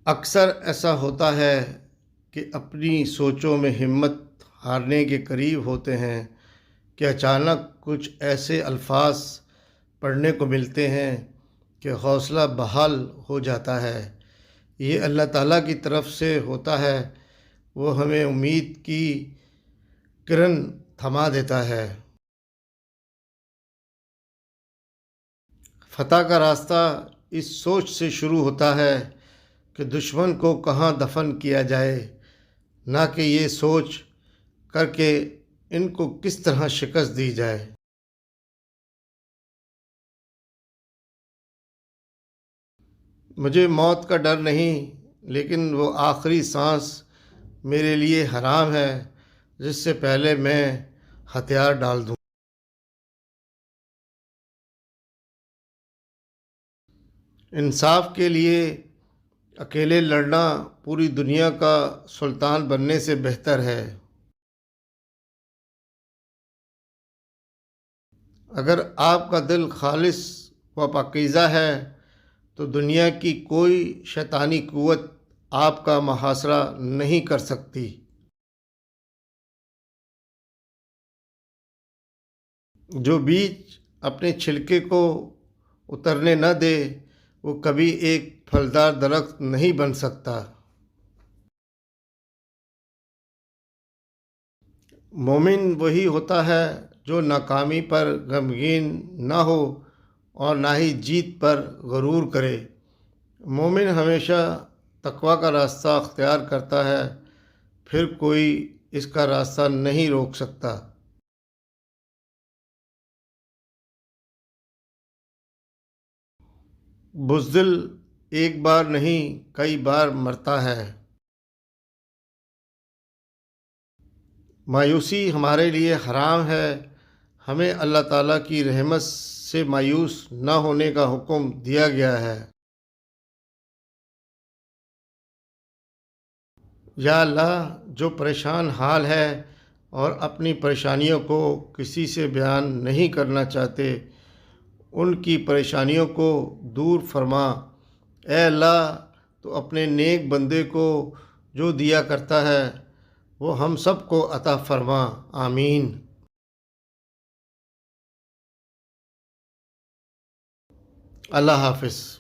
اکثر ایسا ہوتا ہے کہ اپنی سوچوں میں ہمت ہارنے کے قریب ہوتے ہیں کہ اچانک کچھ ایسے الفاظ پڑھنے کو ملتے ہیں کہ حوصلہ بحال ہو جاتا ہے۔ یہ اللہ تعالیٰ کی طرف سے ہوتا ہے، وہ ہمیں امید کی کرن تھما دیتا ہے۔ فتح کا راستہ اس سوچ سے شروع ہوتا ہے کہ دشمن کو کہاں دفن کیا جائے، نہ کہ یہ سوچ کر کے ان کو کس طرح شکست دی جائے۔ مجھے موت کا ڈر نہیں، لیکن وہ آخری سانس میرے لیے حرام ہے جس سے پہلے میں ہتھیار ڈال دوں۔ انصاف کے لیے اکیلے لڑنا پوری دنیا کا سلطان بننے سے بہتر ہے۔ اگر آپ کا دل خالص و پاکیزہ ہے تو دنیا کی کوئی شیطانی قوت آپ کا محاصرہ نہیں کر سکتی۔ جو بیج اپنے چھلکے کو اترنے نہ دے وہ کبھی ایک پھلدار درخت نہیں بن سکتا۔ مومن وہی ہوتا ہے جو ناکامی پر غمگین نہ ہو اور نہ ہی جیت پر غرور کرے۔ مومن ہمیشہ تقوی کا راستہ اختیار کرتا ہے، پھر کوئی اس کا راستہ نہیں روک سکتا۔ بزدل ایک بار نہیں کئی بار مرتا ہے۔ مایوسی ہمارے لیے حرام ہے، ہمیں اللہ تعالیٰ کی رحمت سے مایوس نہ ہونے کا حکم دیا گیا ہے۔ یا اللہ، جو پریشان حال ہے اور اپنی پریشانیوں کو کسی سے بیان نہیں کرنا چاہتے، ان کی پریشانیوں کو دور فرما۔ اے اللہ، تو اپنے نیک بندے کو جو دیا کرتا ہے وہ ہم سب کو عطا فرما۔ آمین۔ اللہ حافظ۔